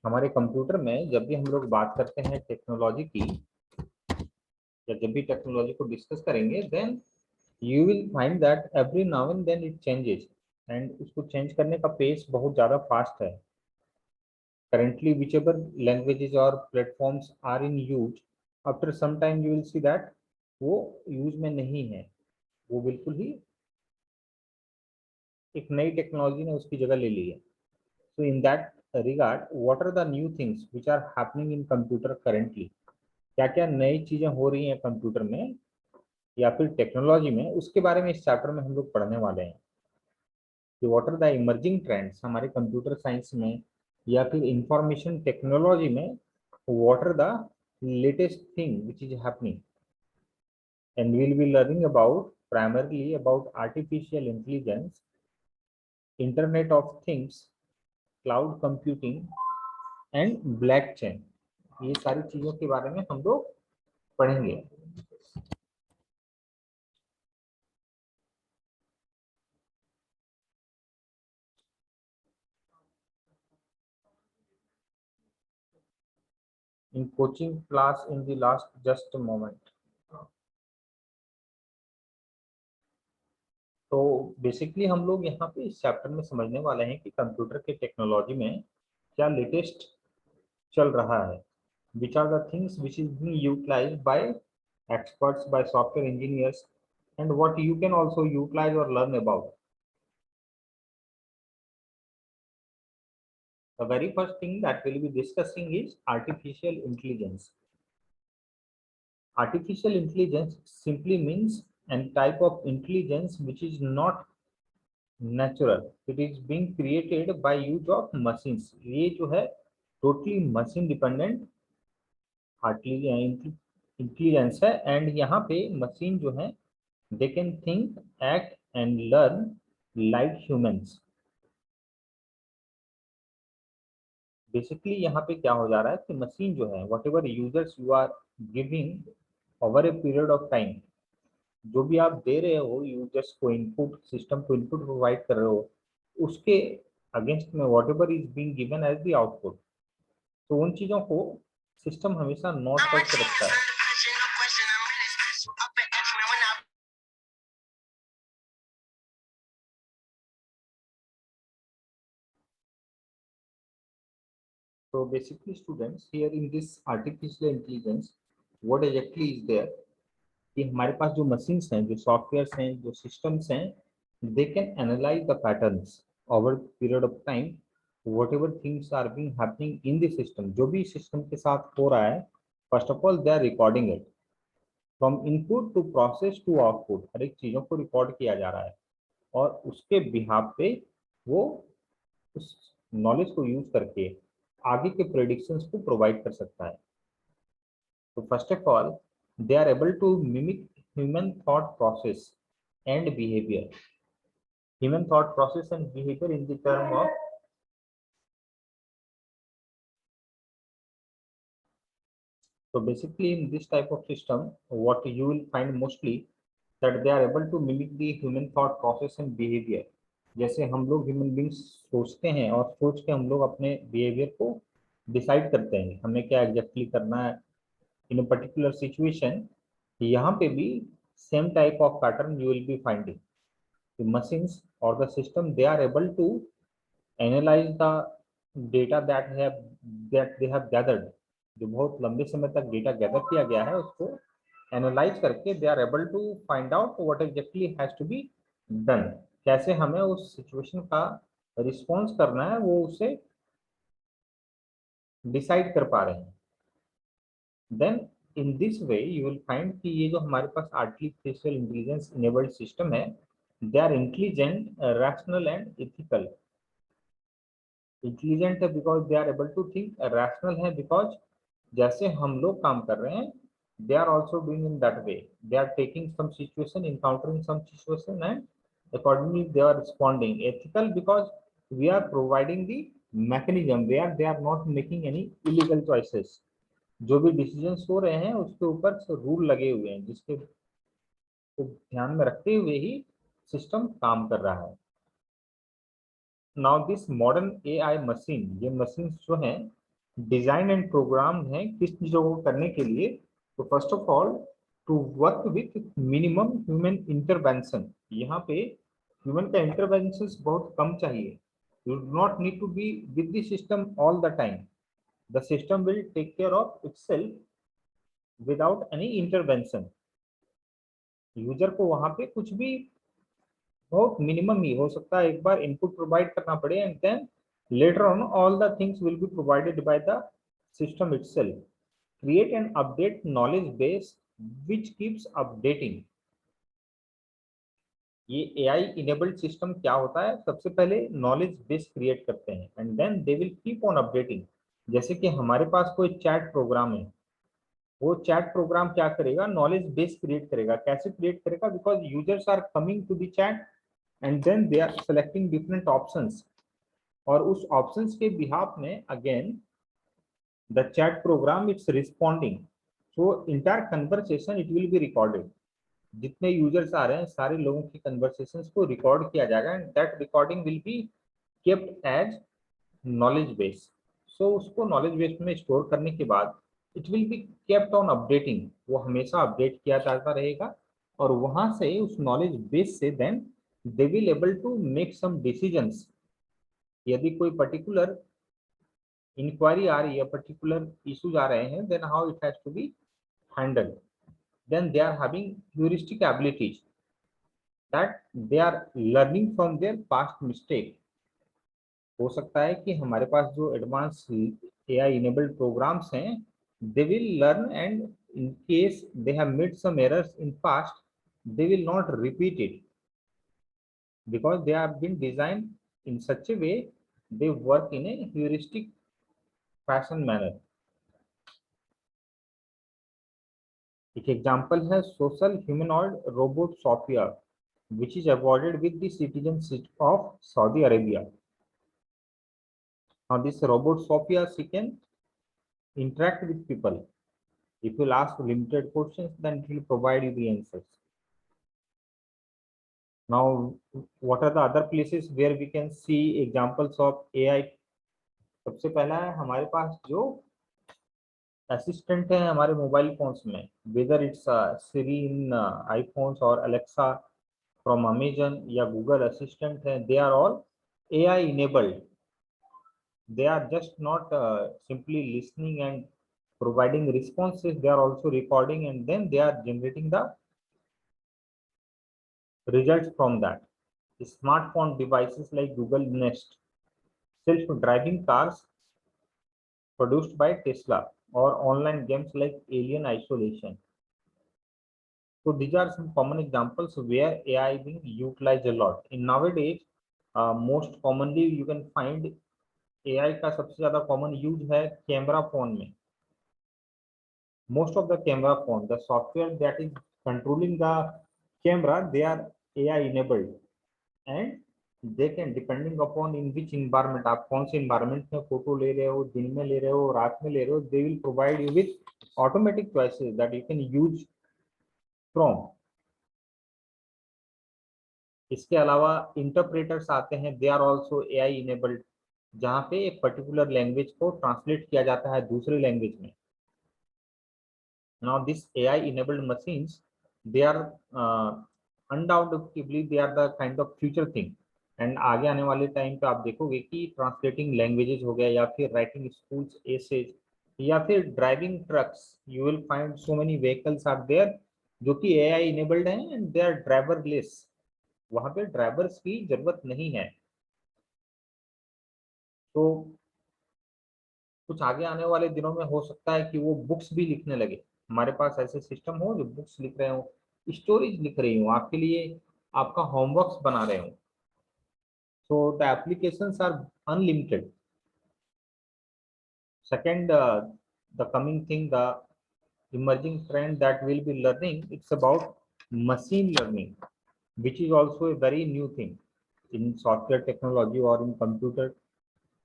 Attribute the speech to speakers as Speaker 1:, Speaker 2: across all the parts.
Speaker 1: हमारे कंप्यूटर में जब भी हम लोग बात करते हैं टेक्नोलॉजी की, या जब भी टेक्नोलॉजी को डिस्कस करेंगे, then you will find that every now and then it changes, and उसको चेंज करने का पेस बहुत ज़्यादा फास्ट है। Currently whichever languages or platforms are in use, after some time you will see that वो use में नहीं है, वो बिल्कुल ही एक नई टेक्नोलॉजी ने उसकी जगह ले ली है। So in that regard, what are the new things which are happening in computer currently? क्या क्या नई चीजें हो रही हैं कंप्यूटर में या फिर टेक्नोलॉजी में, उसके बारे में इस चैप्टर में हम लोग पढ़ने वाले हैं कि what are the emerging trends हमारे कंप्यूटर साइंस में या फिर इंफॉर्मेशन टेक्नोलॉजी में, what are the latest thing which is happening, and we'll be learning about primarily about artificial intelligence, internet of things, cloud computing and blockchain. ये सारी चीजों के बारे में हम लोग पढ़ेंगे। In coaching class in the last just moment. तो बेसिकली हम लोग यहाँ पे इस चैप्टर में समझने वाले हैं कि कंप्यूटर के टेक्नोलॉजी में क्या लेटेस्ट चल रहा है, which are the things which is being utilised by experts, by software engineers, and what you can also utilise और learn about. The very first thing that we'll be discussing is artificial intelligence. Artificial intelligence simply means a type of intelligence which is not natural. It is being created by use of machines. ये जो है totally machine dependent intelligence है, and यहाँ पे machine जो है they can think, act and learn like humans. Basically यहाँ पे क्या हो जा रहा है कि मशीन जो है whatever users you are giving over a period of time, जो भी आप दे रहे हो यूजर्स को इनपुट, सिस्टम को इनपुट प्रोवाइड कर रहे हो, उसके अगेंस्ट में whatever is being given as the output, तो उन चीजों को सिस्टम हमेशा नोट करके रखता है। So basically students, here in this artificial intelligence, what exactly is there कि हमारे पास जो मशीन्स हैं, जो सॉफ्टवेयर्स हैं, जो सिस्टम्स हैं, they can analyse the patterns over period of time, whatever things are being happening in the system, जो भी सिस्टम के साथ हो रहा है, first of all they are recording it from input to process to output, हर एक चीज़ों को रिकॉर्ड किया जा रहा है और उसके बिहाफ पे वो उस नॉलेज को यूज करके आगे के प्रेडिक्शंस को प्रोवाइड कर सकता है। तो first of all they are able to mimic human thought process and behavior, human thought process and behavior in the term of, so basically in this type of system what you will find mostly that they are able to mimic the human thought process and behavior। जैसे हम लोग human beings सोचते हैं और सोच के हम लोग अपने बिहेवियर को डिसाइड करते हैं हमें क्या एग्जैक्टली करना है इन अ पर्टिकुलर सिचुएशन, यहाँ पे भी same type of pattern you will be finding. The machines or the system, they are able to analyze the data that they have gathered, जो बहुत लंबे समय तक डेटा गैदर किया गया है उसको एनालाइज करके they are able to find out what exactly has to be done, कैसे हमें उस सिचुएशन का रिस्पॉन्स करना है वो उसे डिसाइड कर पा रहे हैं। Then in this way you will find कि ये जो हमारे पास आर्टिफिशियल इंटेलिजेंस इनेबल्ड सिस्टम है, they are intelligent, rational and ethical. Intelligent है because they are able to think, rational है बिकॉज जैसे हम लोग काम कर रहे हैं they are also doing in that way, they are taking some situation, encountering some situation and accordingly they are responding। ethical because we are providing the mechanism where they are not making any illegal choices, जो भी decisions हो रहे हैं उसके ऊपर rule लगे हुए हैं जिसके को ध्यान में रखते हुए ही सिस्टम काम कर रहा है। Now this modern AI machine, ये मशीन जो हैं डिजाइन एंड प्रोग्राम है किस चीजों को करने के लिए? तो first of all to work with minimum human intervention. यहाँ पे ह्यूमन का इंटरवेंशन बहुत कम चाहिए। You do not need to be with the system all the time. The system will take care of itself without any intervention. User को वहां पे कुछ भी बहुत मिनिमम ही हो सकता है, एक बार इनपुट प्रोवाइड करना पड़े and then later on all the things will be provided by the system itself. Create and update knowledge base which keeps updating. ये AI enabled system क्या होता है? सबसे पहले नॉलेज बेस क्रिएट करते हैं and then they will keep on updating. जैसे कि हमारे पास कोई चैट प्रोग्राम है, वो चैट प्रोग्राम क्या करेगा? नॉलेज बेस क्रिएट करेगा। कैसे क्रिएट करेगा? Because users are coming to the chat and then they are selecting different options, और उस ऑप्शंस के बिहाफ में again the chat program it's responding, so entire conversation it will be recorded। जितने users आ रहे हैं सारे लोगों की कन्वर्सेशंस को रिकॉर्ड किया जाएगा and that recording will be kept as knowledge base. So उसको नॉलेज बेस में स्टोर करने के बाद it will be kept on updating, वो हमेशा अपडेट किया जाता रहेगा। और वहां से उस नॉलेज बेस से then they will able to make some decisions. यदि कोई पर्टिकुलर इंक्वायरी आ रही है, पर्टिकुलर इश्यूज आ रहे हैं, then how it has to be handle. Then they are having heuristic abilities that they are learning from their past mistake. हो सकता है कि हमारे पास जो एडवांस एआई इनेबल्ड प्रोग्राम्स हैं, they will learn and in case they have made some errors in past, they will not repeat it because they have been designed in such a way they work in a heuristic fashion manner। एक example है social humanoid robot Sophia which is awarded with the citizenship of Saudi Arabia। Now this robot Sophia, she can interact with people. If you ask limited questions, then it will provide you the answers। Now, what are the other places where we can see examples of AI? सबसे पहला है हमारे पास जो assistant है हमारे mobile phones में, whether it's Siri in iPhones और Alexa from Amazon या गूगल असिस्टेंट है, they are all AI enabled। They are just not simply listening and providing responses, they are also recording and then they are generating the results from that। Smartphone devices like Google Nest, self-driving cars produced by Tesla, or online games like Alien Isolation। So these are some common examples where AI being utilized a lot in nowadays। Most commonly you can find AI का सबसे ज्यादा common use है camera phone में। Most of the camera phone, the software that is controlling the camera, they are AI enabled and they can depending upon in which environment, आप कौन से environment में photo ले रहे हो, दिन में ले रहे हो, रात में ले रहे हो, they will provide you with automatic choices that you can use from। इसके अलावा इंटरप्रेटर्स आते हैं, they are also AI enabled, जहाँ पे एक पर्टिकुलर लैंग्वेज को ट्रांसलेट किया जाता है दूसरी लैंग्वेज में। Now these AI enabled machines, they are undoubtedly they are the kind of future thing। And आगे आने वाले टाइम पे आप देखोगे कि ट्रांसलेटिंग लैंग्वेजेस हो गया या फिर राइटिंग स्कूल्स एसेज या फिर driving trucks, you will find so many vehicles are there जो कि AI इनेबल्ड हैं एंड दे आर ड्राइवरलेस। वहां पे ड्राइवर्स की जरूरत नहीं है। तो कुछ आगे आने वाले दिनों में हो सकता है कि वो बुक्स भी लिखने लगे। हमारे पास ऐसे सिस्टम हो जो बुक्स लिख रहे हो, स्टोरीज लिख रही हो, आपके लिए आपका होमवर्क्स बना रहे हो। So the applications are unlimited. Second, the coming thing, the emerging trend that we'll be learning, it's about machine learning, which is also a very new thing in software technology or in computer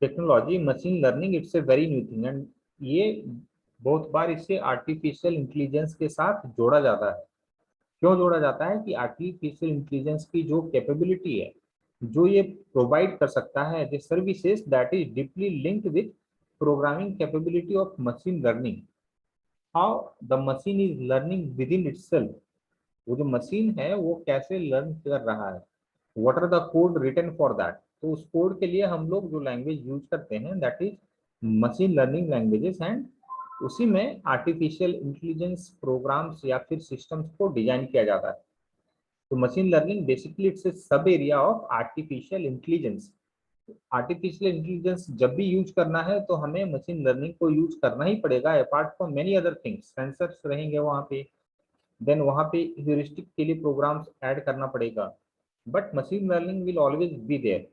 Speaker 1: technology. Machine learning it's a very new thing and ये बहुत बार इसे artificial intelligence के साथ जोड़ा जाता है। क्यों जोड़ा जाता है? कि आर्टिफिशियल इंटेलिजेंस की जो कैपेबिलिटी है, जो ये प्रोवाइड कर सकता है, the services that is deeply linked with programming capability of machine learning, how the machine is learning with in itself, वो जो मशीन है वो कैसे लर्न कर रहा है, what are the code written for that. तो उस कोड के लिए हम लोग जो लैंग्वेज यूज करते हैं that is machine learning languages, and उसी में आर्टिफिशियल इंटेलिजेंस प्रोग्राम्स या फिर सिस्टम्स को डिजाइन किया जाता है। तो machine learning basically it's a sub area of artificial intelligence. Artificial intelligence जब भी यूज करना है तो हमें मशीन लर्निंग को यूज करना ही पड़ेगा, apart from many other things, sensors रहेंगे वहाँ पे, देन वहाँ पे ह्यूरिस्टिक के लिए प्रोग्राम्स ऐड करना पड़ेगा, but machine learning will always be there,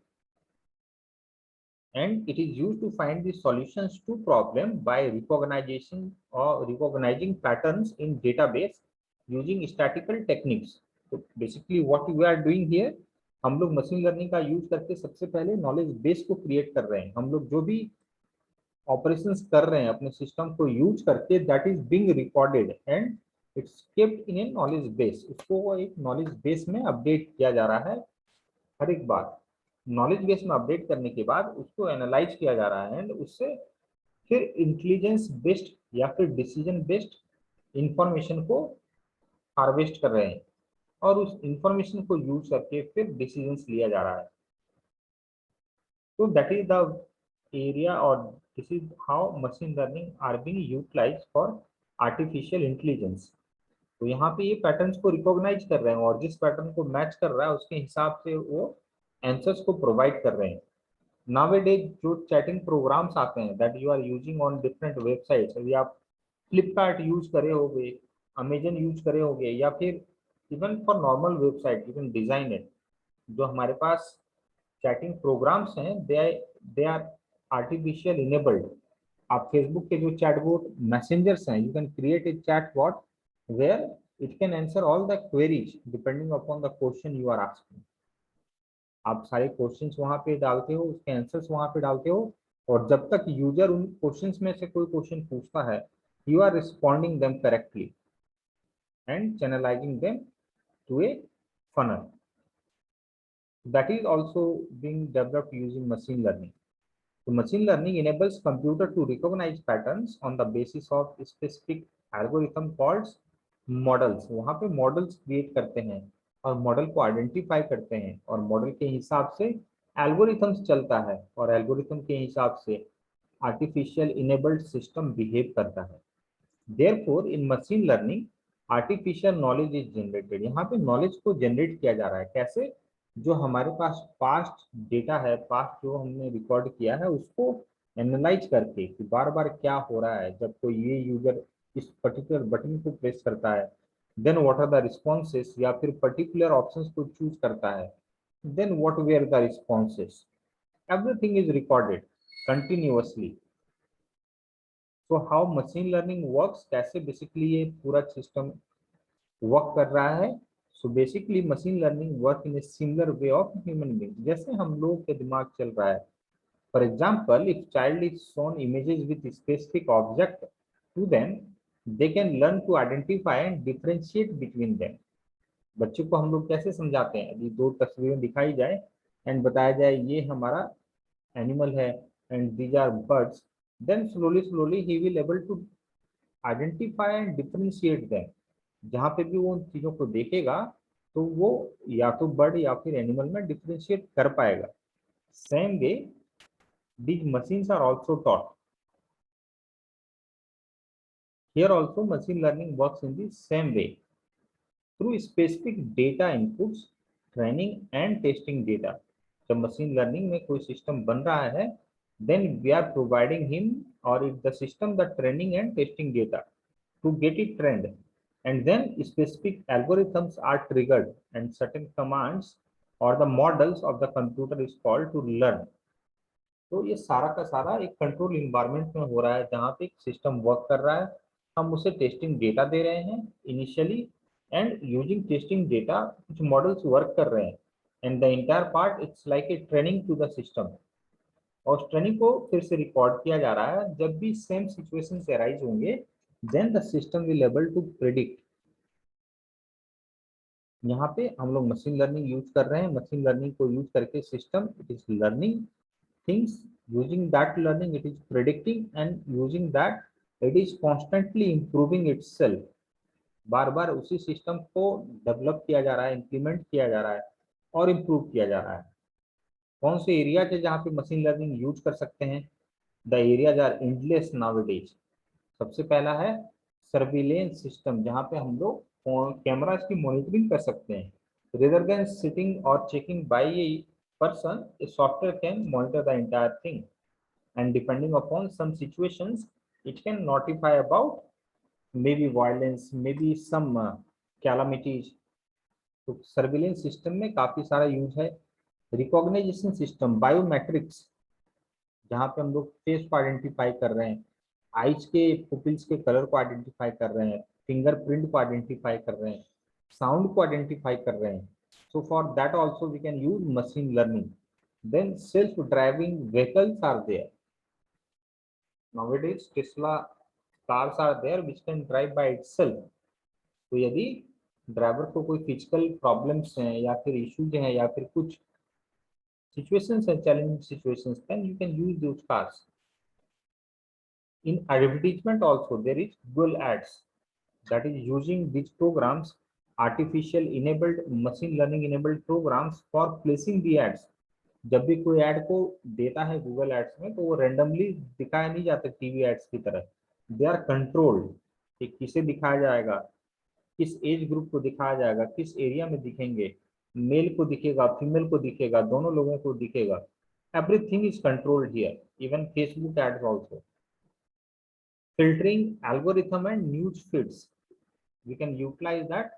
Speaker 1: and it is used to find the solutions to problem by recognition or recognizing patterns in database using statistical techniques. तो basically what we are doing here, हम लोग machine learning का use करके सबसे पहले knowledge base को create कर रहे हैं। हम लोग जो भी ऑपरेशंस कर रहे हैं अपने सिस्टम को यूज करके, that is being recorded and it's kept in A knowledge base, उसको एक नॉलेज बेस में अपडेट किया जा रहा है हर एक बार। नॉलेज बेस में अपडेट करने के बाद उसको एनालाइज किया जा रहा है एंड उससे फिर इंटेलिजेंस बेस्ड या फिर डिसीजन बेस्ड इंफॉर्मेशन को हार्वेस्ट कर रहे हैं, और उस इंफॉर्मेशन को यूज करके फिर डिसीजंस लिया जा रहा है। तो दैट इज द एरिया, और this is how machine learning are being utilised for artificial intelligence. तो यहाँ पे ये पैटर्न्स को रिकॉग्नाइज कर रहे हैं और जिस पैटर्न को मैच कर रहा है उसके हिसाब से वो आंसर्स को प्रोवाइड कर रहे हैं। नावेडेज जो चैटिंग प्रोग्राम्स आते हैं that you are using on different websites, यदि आप फ्लिपकार्ट यूज करे होगे, अमेजन यूज करे होगे, या फिर even for normal website you can design it, जो हमारे पास चैटिंग प्रोग्राम्स हैं दे आर आर्टिफिशियल इनेबल्ड। आप फेसबुक के जो चैटबॉट मैसेंजर्स हैं, you can create a chatbot where it can answer all the queries depending upon the question you are asking. आप सारे क्वेश्चंस वहां पे डालते हो, उसके आंसर्स वहां पे डालते हो, और जब तक यूजर उन क्वेश्चंस में से कोई क्वेश्चन पूछता है, you are responding them correctly and channelising them to a funnel that is also being developed using machine learning. So machine learning enables computer to recognize patterns on the basis of specific algorithm called models। वहाँ पे models create करते हैं और model को identify करते हैं, और model के हिसाब से एल्गोरिथम्स चलता है, और एल्गोरिथम के हिसाब से आर्टिफिशियल इनेबल्ड सिस्टम बिहेव करता है। Therefore in machine learning artificial knowledge is generated. यहाँ पे नॉलेज को जनरेट किया जा रहा है कैसे, जो हमारे पास पास्ट डेटा है, पास्ट जो हमने रिकॉर्ड किया है उसको एनालाइज करके कि बार बार क्या हो रहा है जब कोई ये यूजर इस पर्टिकुलर बटन को प्रेस करता है, then what are the responses, या फिर पर्टिकुलर ऑप्शंस को चूज करता है, then what were the responses, everything is recorded continuously. तो हाउ मशीन लर्निंग वर्क्स, कैसे बेसिकली ये पूरा सिस्टम वर्क कर रहा है। So basically machine learning work in a similar way of human being, जैसे हम लोग के दिमाग चल रहा है। For example if child is shown images with specific object to them, they can learn to identify and differentiate between them. बच्चों को हम लोग कैसे समझाते हैं, यदि दो तस्वीरें दिखाई जाए एंड बताया जाए ये हमारा एनिमल है and these are birds, then slowly he will able to identify and differentiate them। जहाँ पे भी वो उन चीजों को देखेगा तो वो या तो बर्ड या फिर एनिमल में डिफरेंशिएट कर पाएगा। Same way these machines are also taught। Here also machine learning works in the same way through specific data inputs, training and testing data। जब मशीन लर्निंग में कोई सिस्टम बन रहा है, then we are providing him or if the system the training and testing data to get it trained, and then specific algorithms are triggered and certain commands or the models of the computer is called to learn। तो ये सारा का सारा एक control environment में हो रहा है जहाँ पे एक सिस्टम वर्क कर रहा है, हम उसे टेस्टिंग डेटा दे रहे हैं initially, and using testing data कुछ मॉडल्स वर्क कर रहे हैं, and the entire part it's like a training to the system. और ट्रेनिंग को फिर से रिकॉर्ड किया जा रहा है, जब भी सेम सिचुएशन से अराइज होंगे then the system will able to predict. यहाँ पे हम लोग मशीन लर्निंग यूज कर रहे हैं, मशीन लर्निंग को यूज करके system it is learning things Using that learning, it is predicting, and using that, it is constantly improving itself. बार बार उसी सिस्टम को डेवलप किया जा रहा है, इम्प्लीमेंट किया जा रहा है और इम्प्रूव किया जा रहा है। कौन से एरिया है जहाँ पे मशीन लर्निंग यूज कर सकते हैं? The areas are endless nowadays. सबसे पहला है सर्विलेंस सिस्टम, जहाँ पे हम लोग कैमरास की मॉनिटरिंग कर सकते हैं। रेदर देन सिटिंग और checking by a person, a software can monitor the entire thing, and depending upon some situations, it can notify about maybe violence, maybe some calamities. तो सर्विलेंस सिस्टम में काफी सारा use है। Recognition system, biometrics, जहाँ पे हम लोग face को आइडेंटिफाई कर रहे हैं, आईज के पुपिल्स के कलर को आइडेंटिफाई कर रहे हैं, फिंगरप्रिंट को आइडेंटिफाई कर रहे हैं, साउंड को आइडेंटिफाई कर रहे हैं। So for that also we can use machine learning. Then self-driving vehicles are there. Nowadays Tesla cars are there which can drive by itself. तो यदि ड्राइवर को कोई फिजिकल प्रॉब्लम्स हैं या फिर इश्यूज हैं या फिर कुछ situations and challenging situations, then you can use those cars. In advertisement also there is Google Ads, that is using these programs, artificial enabled, machine learning enabled programs for placing the ads. जब भी कोई add को देता है Google ads में, तो वो randomly दिखाया नहीं जाता टीवी एड्स की तरह। दे आर कंट्रोल्ड कि किसे दिखाया जाएगा, किस एज ग्रुप को दिखाया जाएगा, किस एरिया में दिखेंगे, मेल को दिखेगा, फीमेल को दिखेगा, दोनों लोगों को दिखेगा। Everything is controlled here, even Facebook ads also. filtering algorithm and news feeds, we can utilize that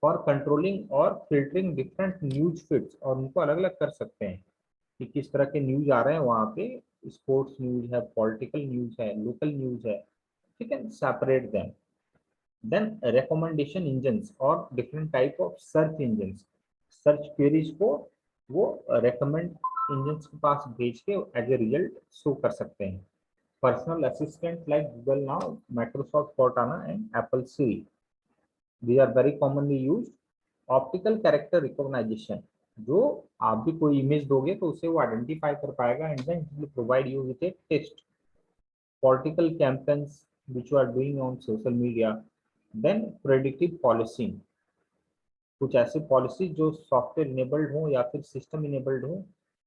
Speaker 1: for controlling or filtering different news feeds, और उनको अलग अलग कर सकते हैं कि किस तरह के न्यूज आ रहे हैं वहाँ पे। स्पोर्ट्स न्यूज है, पॉलिटिकल न्यूज है, लोकल न्यूज है, you can separate them. Then recommendation engines और different type of search engines, search queries को वो recommend engines के पास भेज के as a result show कर सकते हैं। Personal assistant like Google now, Microsoft Cortana and Apple Siri, these are very commonly used. Optical character recognition, जो आप भी कोई इमेज दोगे तो उसे वो आइडेंटिफाई कर पाएगा and then it will provide you with a text. Political campaigns which you are doing on social media. Then predictive policing, कुछ ऐसे पॉलिसी जो सॉफ्टवेयर इनेबल्ड हो या फिर सिस्टम इनेबल्ड हो,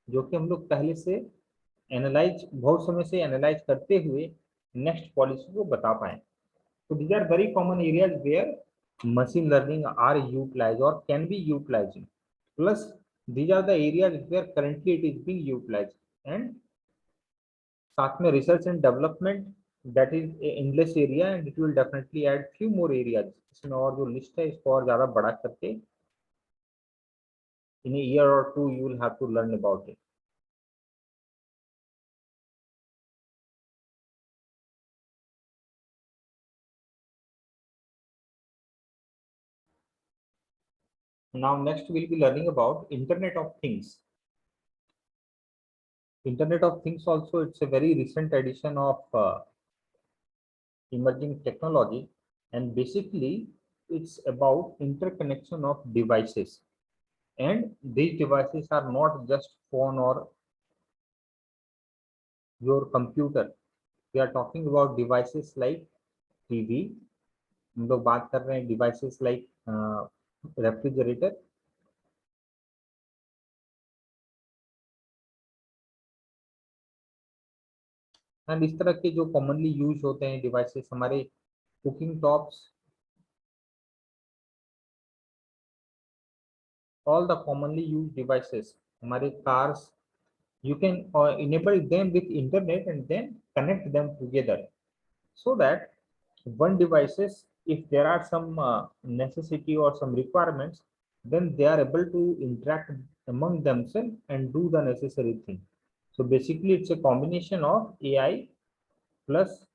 Speaker 1: जो कि हम लोग पहले से एनालाइज, बहुत समय से एनालाइज करते हुए नेक्स्ट पॉलिसी को बता पाए। तो these are very common areas where machine learning are utilized or can be utilized. Plus these are the areas where currently it is being utilized, and साथ में research and development, that is a endless area and it will definitely add few more areas. इसमें और जो list है इसको और ज़्यादा बड़ा करके in a year or two you will have to learn about it. Now next we'll be learning about Internet of Things. Internet of Things also, it's a very recent addition of emerging technology, and basically it's about interconnection of devices, and these devices are not just phone or your computer. We are talking about devices like TV, हम लोग बात कर रहे हैं devices like refrigerator, and इस तरह के जो कॉमनली यूज होते हैं डिवाइसेस, हमारे cooking tops, all the commonly used devices, हमारे cars, you can enable them with internet and then connect them together, so that one devices, if there are some necessity or some requirements, then they are able to interact among themselves and do the necessary thing. So basically it's a combination of AI plus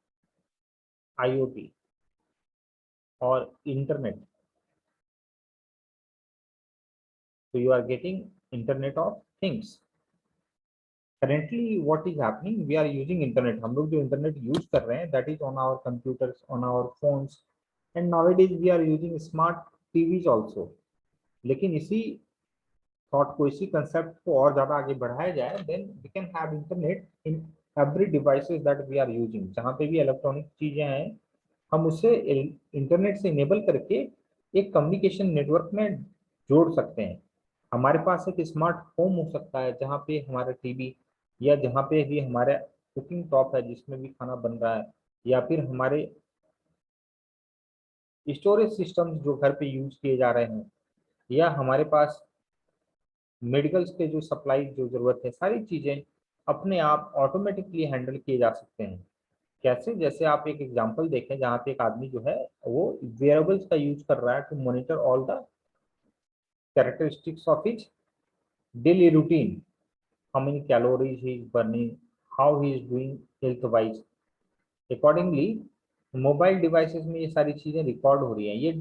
Speaker 1: IoT or internet. So you are getting Internet of Things. Currently what is happening, we are using internet, हम लोग जो internet use कर रहे हैं, that is on our computers, on our phones, and nowadays we are using smart TVs also. लेकिन इसी thought को, इसी कंसेप्ट को और ज्यादा आगे बढ़ाया जाए, then we can have internet in every devices that we are using. जहाँ पे भी इलेक्ट्रॉनिक चीजें हैं, हम उसे इंटरनेट से इनेबल करके एक कम्युनिकेशन नेटवर्क में जोड़ सकते हैं। हमारे पास एक स्मार्ट होम हो सकता है जहाँ पे हमारा टीवी, या जहाँ पे भी हमारा कुकिंग टॉप है जिसमें भी खाना बन रहा है, या फिर हमारे स्टोरेज सिस्टम जो घर पे यूज किए जा रहे हैं, या हमारे पास मेडिकल्स के जो सप्लाई जो जरूरत है, सारी चीजें अपने आप ऑटोमेटिकली हैंडल किए जा सकते हैं। कैसे? जैसे आप एक एग्जांपल देखें जहाँ पे एक आदमी जो है वो वेयरेबल्स का यूज कर रहा है to monitor all the characteristics of his daily routine, how many calories he is burning, how he is doing health wise. Accordingly mobile devices में ये सारी चीजें रिकॉर्ड हो रही हैं, ये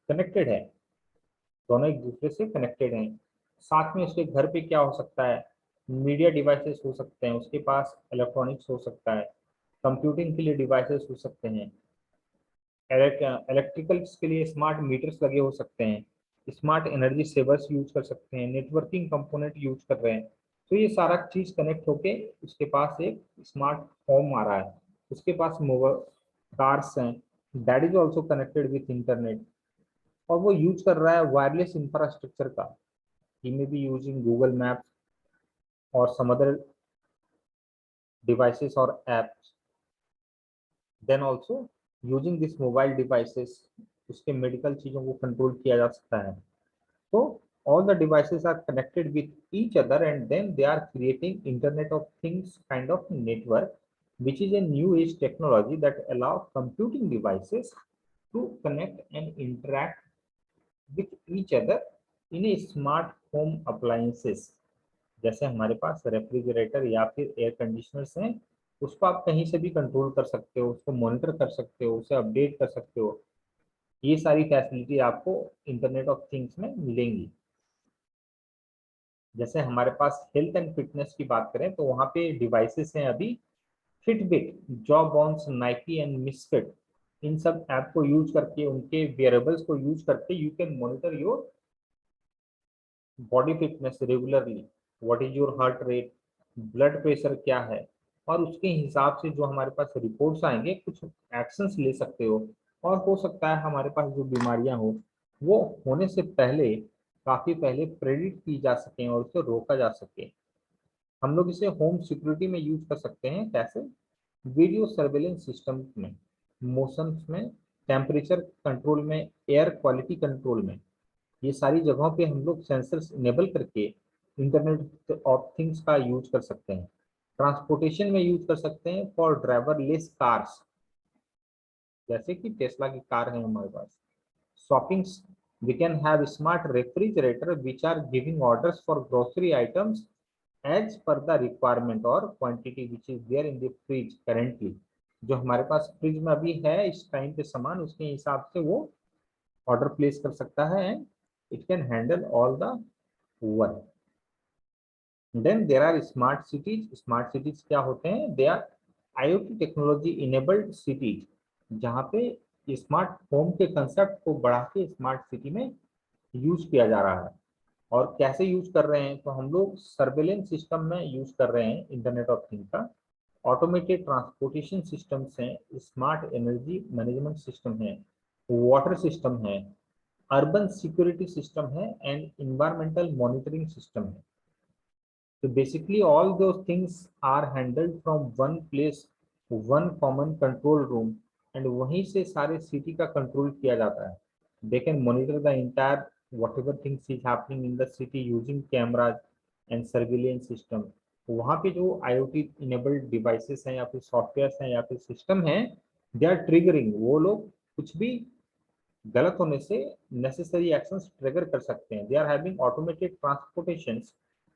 Speaker 1: कनेक्टेड है, दोनों एक दूसरे से कनेक्टेड हैं। साथ में उसके घर पे क्या हो सकता है, मीडिया डिवाइसेस हो सकते हैं, उसके पास इलेक्ट्रॉनिक्स हो सकता है, कंप्यूटिंग के लिए डिवाइसेस हो सकते हैं, इलेक्ट्रिकल्स के लिए स्मार्ट मीटर्स लगे हो सकते हैं, स्मार्ट एनर्जी सेवर्स यूज कर सकते हैं, नेटवर्किंग कंपोनेंट यूज कर रहे हैं। तो ये सारा चीज कनेक्ट होके उसके पास एक स्मार्ट होम आ रहा है। उसके पास मोबाइल कार्स हैं, that is also connected with internet, और वो यूज कर रहा है वायरलेस इंफ्रास्ट्रक्चर का। He may be using Google maps और सम अदर डिवाइसेस और apps. Then also using this mobile devices उसके मेडिकल चीजों को कंट्रोल किया जा सकता है। So all the devices are connected with each other, and then they are creating Internet of Things kind of network, which is a new age technology that allows computing devices to connect and interact with each other in a smart home appliances। जैसे हमारे पास refrigerator या फिर air conditioners हैं, उसको आप कहीं से भी कंट्रोल कर सकते हो, उसको मॉनिटर कर सकते हो, उसे अपडेट कर सकते हो। ये सारी फैसिलिटी आपको इंटरनेट ऑफ थिंग्स में मिलेंगी। जैसे हमारे पास हेल्थ एंड फिटनेस की बात करें तो वहाँ पे डिवाइसेस हैं अभी, फिटबिट, जॉबॉन्स, नाइकी एंड मिसफिट। इन सब ऐप को यूज करके, उनके वेयरेबल्स को यूज करके you can monitor your body fitness regularly, what is your heart rate, blood pressure क्या है, और उसके हिसाब से जो हमारे पास रिपोर्ट्स आएंगे कुछ एक्शंस ले सकते हो। और हो सकता है हमारे पास जो बीमारियां हो वो होने से पहले, काफी पहले प्रेडिक्ट की जा सके और उसे रोका जा सके। हम लोग इसे होम सिक्योरिटी में यूज कर सकते हैं। कैसे? वीडियो सर्वेलेंस सिस्टम में, मोशन में, टेम्परेचर कंट्रोल में, एयर क्वालिटी कंट्रोल में, ये सारी जगहों पे हम लोग सेंसर्स इनेबल करके इंटरनेट ऑफ थिंग्स का यूज कर सकते हैं। ट्रांसपोर्टेशन में यूज कर सकते हैं फॉर ड्राइवरलेस कार्स, जैसे कि टेस्ला की कार है हमारे पास। Shoppings, we can have smart refrigerator which are giving orders for grocery items as per the requirement or quantity which is there in the fridge currently। जो हमारे पास fridge में अभी है इस टाइम पे सामान, उसके हिसाब से वो ऑर्डर प्लेस कर सकता है and it can handle all the work. Then there are smart cities. Smart cities क्या होते हैं? They are IoT technology enabled cities, जहाँ पे स्मार्ट होम के कंसेप्ट को बढ़ा के स्मार्ट सिटी में यूज किया जा रहा है। और कैसे यूज कर रहे हैं? तो हम लोग सर्वेलेंस सिस्टम में यूज कर रहे हैं इंटरनेट ऑफ थिंग का, ऑटोमेटेड ट्रांसपोर्टेशन सिस्टम्स हैं, स्मार्ट एनर्जी मैनेजमेंट सिस्टम है, वाटर सिस्टम है, अर्बन सिक्योरिटी सिस्टम है एंड इन्वायरमेंटल मॉनिटरिंग सिस्टम है। तो basically all those things are handled from one place, one common control room, and वहीं से सारे सिटी का कंट्रोल किया जाता है। They can monitor the entire whatever things is happening in the city using cameras and surveillance system। वहाँ पे जो IoT इनेबल्ड डिवाइसेस हैं या फिर सॉफ्टवेयर हैं या फिर सिस्टम हैं, दे आर ट्रिगरिंग, वो लोग कुछ भी गलत होने से नेसेसरी एक्शंस ट्रिगर कर सकते हैं। They are having automated transportation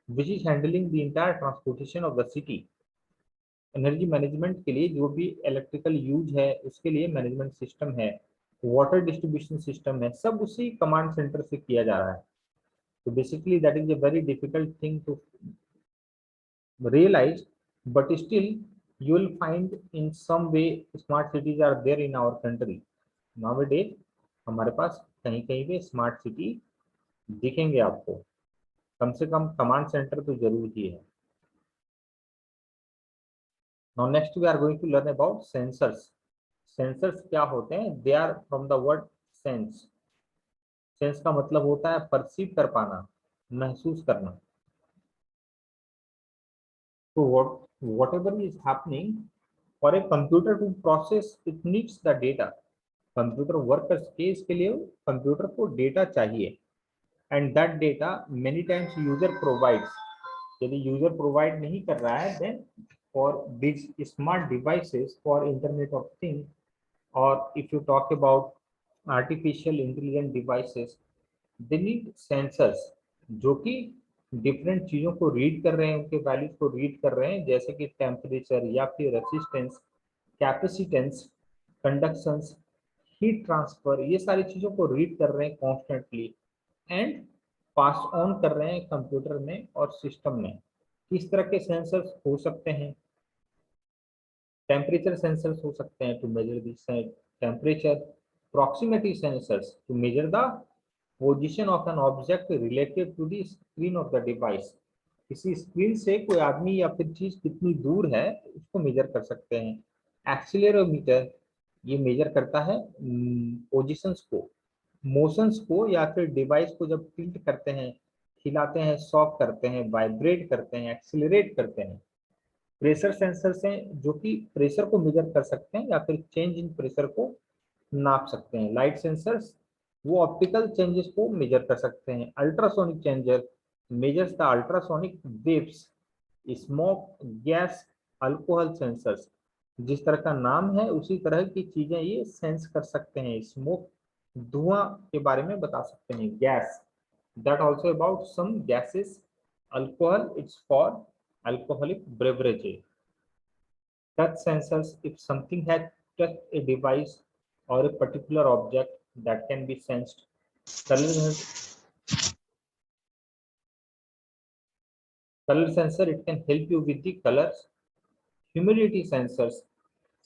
Speaker 1: which is handling the entire transportation of the city. Energy management के लिए जो भी इलेक्ट्रिकल यूज है उसके लिए मैनेजमेंट सिस्टम है, वाटर डिस्ट्रीब्यूशन सिस्टम है, सब उसी कमांड सेंटर से किया जा रहा है। तो basically that is a very difficult thing to realize, but still you will find in some way smart cities are there in our country nowadays। हमारे पास कहीं कहीं पे स्मार्ट सिटी दिखेंगे आपको। कम से कम कमांड सेंटर तो जरूर ही है। Now next we are going to learn about sensors. Sensors क्या होते हैं? They are from the word sense. Sense का मतलब होता है परसीव कर पाना, महसूस करना। तो whatever is happening for a computer to process, it needs the data. Computer work के इसके लिए कंप्यूटर को डेटा चाहिए, and that data many times user provides. यदि यूजर प्रोवाइड नहीं कर रहा है, then for this smart devices for internet of things, और if you talk about artificial intelligent devices, they need sensors जो कि डिफरेंट चीजों को रीड कर रहे हैं, उनके वैल्यूज को रीड कर रहे हैं, जैसे कि टेम्परेचर या फिर रेसिस्टेंस, कैपेसिटेंस, कंडक्शंस, हीट ट्रांसफर, ये सारी चीजों को रीड कर रहे हैं कॉन्स्टेंटली, एंड पास ऑन कर रहे हैं कंप्यूटर में और सिस्टम में। किस तरह के सेंसर्स हो सकते हैं? टेम्परेचर सेंसर्स हो सकते हैं to measure this temperature, proximity sensors to measure the position of an object related to the screen of the device. किसी स्क्रीन से कोई आदमी या फिर चीज कितनी दूर है उसको मेजर कर सकते हैं। एक्सीलरोमीटर, ये मेजर करता है पोजीशंस को, मोशंस को, या फिर डिवाइस को जब टिल्ट करते हैं, हिलाते हैं, सॉक करते हैं, वाइब्रेट करते हैं, एक्सीलरेट करते हैं। प्रेशर सेंसर्स हैं जो कि प्रेशर को मेजर कर सकते हैं या फिर चेंज इन प्रेशर को नाप सकते हैं। लाइट सेंसर्स, वो ऑप्टिकल चेंजेस को मेजर कर सकते हैं। Ultrasonic changer measures the ultrasonic waves. Smoke, gas, alcohol sensors, जिस तरह का नाम है उसी तरह की चीजें ये सेंस कर सकते हैं। स्मोक, धुआं के बारे में बता सकते हैं। Gas, that also about some gases. Alcohol, it's for alcoholic beverages. Touch sensors, if something has touched a device or a particular object, that can be sensed. Color sensor, it can help you with the colors. Humidity sensors,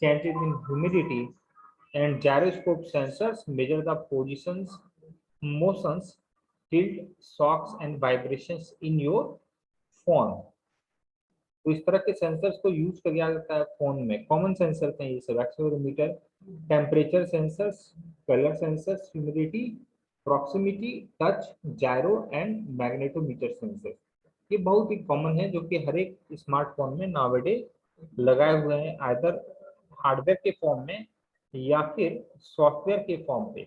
Speaker 1: changes in humidity. And gyroscope sensors measure the positions, motions, tilt, shocks and vibrations in your phone. तो इस तरह के sensors को use किया जाता है phone में। Common sensor हैं ये सब: accelerometer, temperature sensors, colour sensors, humidity, proximity, touch, gyro and magnetometer sensor. ये बहुत ही कॉमन है जो कि हर एक स्मार्टफोन में नावेडे लगाए हुए हैं, आइदर हार्डवेयर के फॉर्म में या फिर सॉफ्टवेयर के फॉर्म पे।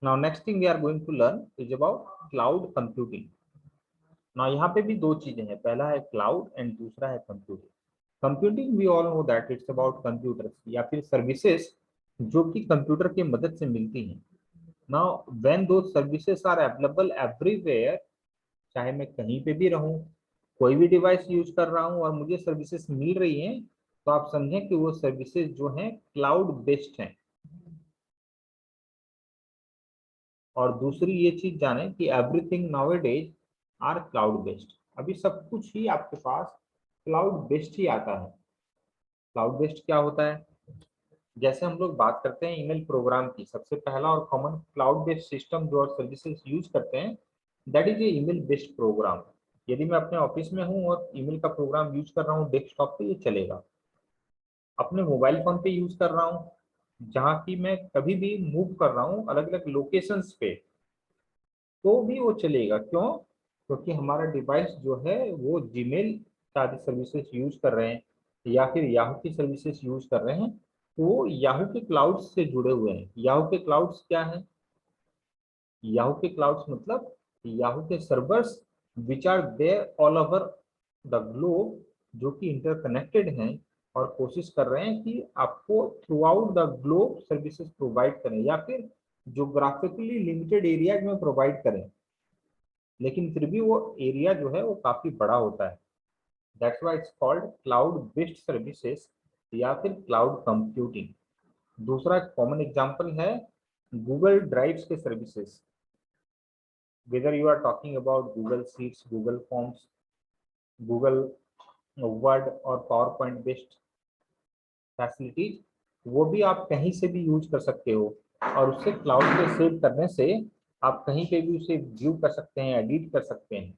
Speaker 1: Now next thing we are going to learn is about cloud computing. Now यहाँ पे भी दो चीजें हैं, पहला है क्लाउड एंड दूसरा है computing. Computing we all know that it's about computer या फिर सर्विसेज जो कि कंप्यूटर की मदद से मिलती हैं। नाउ व्हेन दो सर्विसेज आर अवेलेबल एवरीवेयर, चाहे मैं कहीं पे भी रहूं, कोई भी डिवाइस यूज कर रहा हूं और मुझे सर्विसेज मिल रही हैं, तो आप समझें कि वो सर्विसेज जो हैं क्लाउड बेस्ड हैं। और दूसरी ये चीज जाने कि everything nowadays are cloud based. अभी सब कुछ ही आपके पास क्लाउड बेस्ड ही आता है। क्लाउड बेस्ड क्या होता है? जैसे हम लोग बात करते हैं ईमेल प्रोग्राम की, सबसे पहला और कॉमन क्लाउड बेस्ड सिस्टम जो और सर्विसेज यूज करते हैं, that is a email based program. यदि मैं अपने ऑफिस में हूँ और ईमेल का प्रोग्राम यूज कर रहा हूँ डेस्कटॉप पे, ये चलेगा। अपने मोबाइल फोन पे यूज कर रहा हूँ, जहाँ की मैं कभी भी मूव कर रहा हूँ अलग अलग लोकेशंस पे, तो भी वो चलेगा। क्यों? क्योंकि हमारा डिवाइस जो है वो जीमेल आदि सर्विसेज यूज कर रहे हैं या फिर याहू की सर्विसेज यूज कर रहे हैं, तो वो याहू के क्लाउड्स से जुड़े हुए हैं। याहू के क्लाउड्स क्या है? याहू के क्लाउड्स मतलब याहू के servers which are there all over the globe, जो कि इंटरकनेक्टेड हैं और कोशिश कर रहे हैं कि आपको through out the globe services provide करें या फिर जोग्राफिकली लिमिटेड एरिया में प्रोवाइड करें, लेकिन फिर भी वो एरिया जो है वो काफी बड़ा होता है। That's why it's called cloud based services या फिर क्लाउड कंप्यूटिंग। दूसरा कॉमन एग्जांपल है गूगल ड्राइव्स के services. Whether you are talking about Google sheets, Google forms, Google word और पावर पॉइंट बेस्ड फैसिलिटीज, वो भी आप कहीं से भी यूज कर सकते हो। और उससे क्लाउड पे सेव करने से आप कहीं पे भी उसे व्यू कर सकते हैं, एडिट कर सकते हैं।